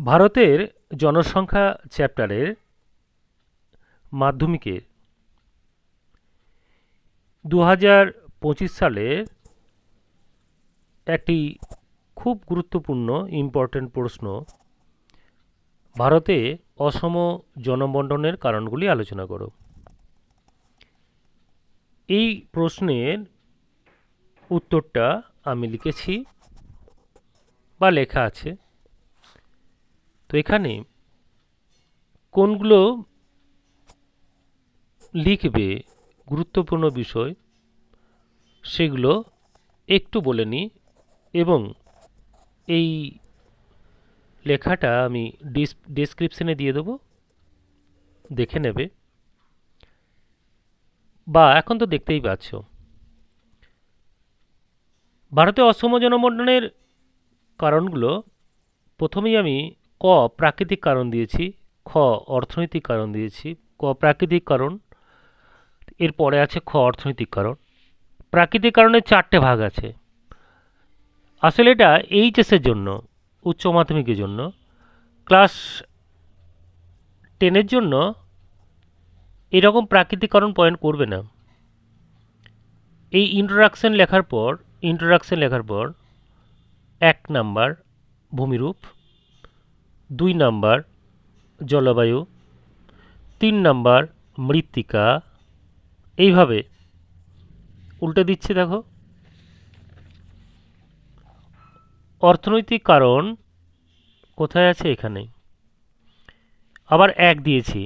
ভারতের জনসংখ্যা চ্যাপ্টারের মাধ্যমিকের 2025 সালের একটি খুব গুরুত্বপূর্ণ ইম্পর্ট্যান্ট প্রশ্ন, ভারতে অসম জনবন্টনের কারণগুলি আলোচনা করো। এই প্রশ্নের উত্তরটা আমি লিখেছি বা লেখা আছে। তো এখানে কোনগুলো লিখবে গুরুত্বপূর্ণ বিষয় সেগুলো একটু বলে নিই, এবং এই লেখাটা আমি ডেসক্রিপশনে দিয়ে দেবো, দেখে নেবে, বা এখন তো দেখতেই পাচ্ছ। ভারতে অসম জনবন্টনের কারণগুলো প্রথমেই আমি ক প্রাকৃতিক কারণ দিয়েছি, খ অর্থনৈতিক কারণ দিয়েছি। ক প্রাকৃতিক কারণ, এরপরে আছে খ অর্থনৈতিক কারণ। প্রাকৃতিক কারণের 4টে ভাগ আছে। আসলে এটা এইচএসের জন্য, উচ্চ মাধ্যমিকের জন্য। ক্লাস 10-এর জন্য এরকম প্রাকৃতিক কারণ পয়েন্ট করবে না। এই ইন্ট্রোডাকশন লেখার পর 1 নাম্বার ভূমিরূপ, 2 নাম্বার জলবায়ু, 3 নাম্বার মৃত্তিকা, এইভাবে উল্টে দিচ্ছে। দেখো, অর্থনৈতিক কারণ কোথায় আছে? এখানে। আবার 1 দিয়েছি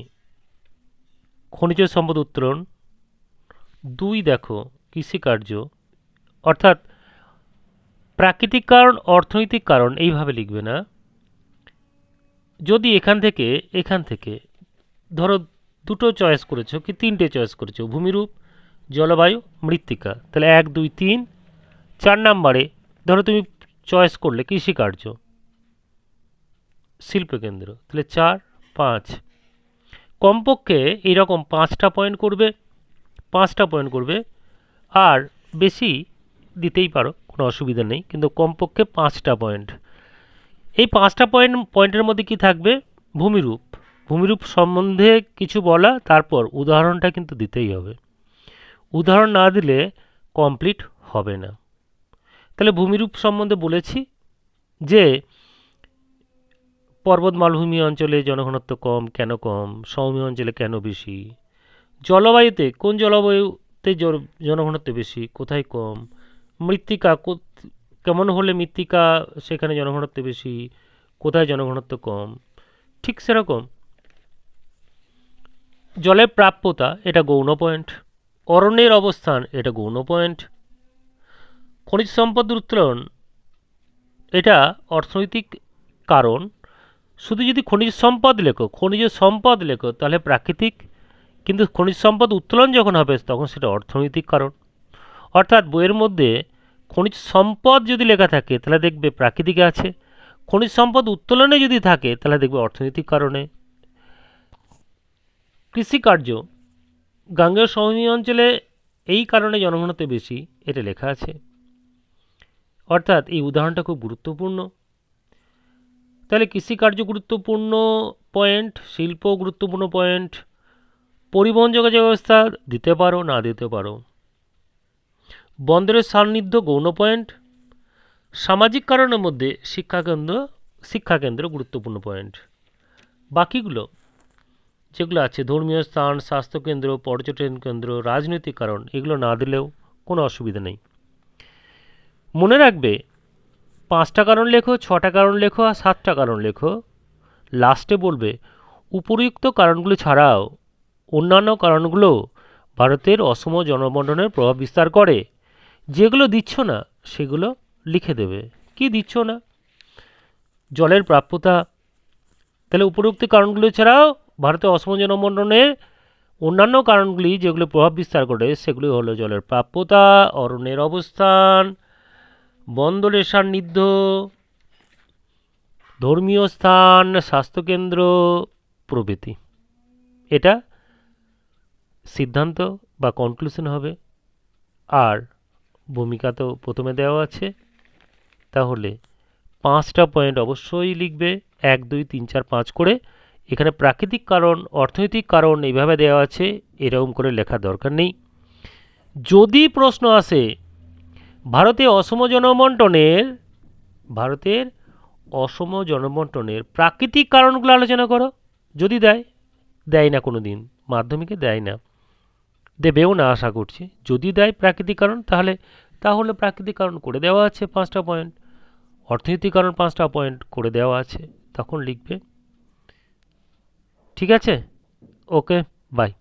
খনিজ সম্পদ উত্তোলন, 2 দেখো কৃষিকার্য। অর্থাৎ প্রাকৃতিক কারণ, অর্থনৈতিক কারণ এইভাবে লিখবে না। যদি এখান থেকে ধরো 2টো চয়েস করেছো কি 3টে চয়েস করেছো, ভূমিরূপ, জলবায়ু, মৃত্তিকা, তাহলে 1 2 3। 4 নাম্বারে ধরো তুমি চয়েস করলে কৃষিকার্য, শিল্পকেন্দ্র, তাহলে 4 5। কমপক্ষে এইরকম 5টা পয়েন্ট করবে, আর বেশি দিতেই পারো, কোনো অসুবিধা নেই, কিন্তু কমপক্ষে 5টা পয়েন্ট। এই 5টা পয়েন্টের মধ্যে কি থাকবে? ভূমিরূপ সম্বন্ধে কিছু বলা, তারপর উদাহরণটা কিন্তু দিতেই হবে। উদাহরণ না দিলে কমপ্লিট হবে না। তাহলে ভূমিরূপ সম্বন্ধে বলেছি যে পর্বত মালভূমি অঞ্চলে জনঘনত্ব কম, কেন কম? সমভূমি অঞ্চলে কেন বেশি? জলবায়ুতে কোন জলবায়ুতে জনঘনত্ব বেশি, কোথায় কম? মৃত্তিকা কেমন হলে মৃত্তিকা সেখানে জনঘনত্ব বেশি, কোথায় জনঘনত্ব কম? ঠিক সেরকম জলের প্রাপ্যতা, এটা গৌণ পয়েন্ট। অরণ্যের অবস্থান, এটা গৌণ পয়েন্ট। খনিজ সম্পদ উত্তোলন, এটা অর্থনৈতিক কারণ। শুধু যদি খনিজ সম্পদ লেখো তাহলে প্রাকৃতিক, কিন্তু খনিজ সম্পদ উত্তোলন যখন হবে তখন সেটা অর্থনৈতিক কারণ। অর্থাৎ বইয়ের মধ্যে খনিজ সম্পদ যদি লেখা থাকে তাহলে দেখবে প্রাকৃতিকে আছে, খনিজ সম্পদ উত্তোলনে যদি থাকে তাহলে দেখবে অর্থনৈতিক কারণে। কৃষিকার্য, গাঙ্গেয় সমভূমি অঞ্চলে এই কারণে জনঘনত্ব বেশি, এটা লেখা আছে। অর্থাৎ এই উদাহরণটা খুব গুরুত্বপূর্ণ। তাহলে কৃষিকার্য গুরুত্বপূর্ণ পয়েন্ট, শিল্প গুরুত্বপূর্ণ পয়েন্ট, পরিবহন যোগাযোগ ব্যবস্থা দিতে পারো, না দিতে পারো। বন্দরের সান্নিধ্য গৌণ পয়েন্ট। সামাজিক কারণের মধ্যে শিক্ষাকেন্দ্র গুরুত্বপূর্ণ পয়েন্ট। বাকিগুলো যেগুলো আছে, ধর্মীয় স্থান, স্বাস্থ্যকেন্দ্র, পর্যটন কেন্দ্র, রাজনৈতিক কারণ, এগুলো না দিলেও কোনো অসুবিধা নেই। মনে রাখবে 5টা কারণ লেখো, 6টা কারণ লেখো, আর 7টা কারণ লেখো। লাস্টে বলবে উপরিউক্ত কারণগুলো ছাড়াও অন্যান্য কারণগুলো ভারতের অসম জনবন্টনের প্রভাব বিস্তার করে। যেগুলো দিচ্ছ না সেগুলো লিখে দেবে। কি দিচ্ছ না? জলের প্রাপ্যতা, তাহলে উপরোক্ত কারণগুলো ছাড়াও ভারতের অসম জনবন্টনের অন্যান্য কারণগুলি যেগুলো প্রভাব বিস্তার করে সেগুলি হলো জলের প্রাপ্যতা, অরণ্যের অবস্থান, বন্দরের সান্নিধ্য, ধর্মীয় স্থান, স্বাস্থ্যকেন্দ্র প্রভৃতি। এটা সিদ্ধান্ত বা কনক্লুশন হবে। আর ভূমিকা তো প্রথমে দেওয়া আছে, তাহলে 5টা পয়েন্ট অবশ্যই লিখবে। 1 2 3 4 5 করে, এখানে প্রাকৃতিক কারণ, অর্থনৈতিক কারণ এইভাবে দেওয়া আছে, এরকম করে লেখার দরকার নেই। যদি প্রশ্ন আসে ভারতের অসম জনবন্টনের প্রাকৃতিক কারণগুলো আলোচনা করো, যদি দেয় না, কোনো দিন মাধ্যমিকে দেয় না, দেবেও না আশা করছি। যদি দেয় প্রাকৃতিক কারণ, তাহলে প্রাকৃতিক কারণ করে দেওয়া আছে 5টা পয়েন্ট, অর্থনৈতিক কারণ 5টা পয়েন্ট করে দেওয়া আছে, তখন লিখবে। ঠিক আছে, ওকে, বাই।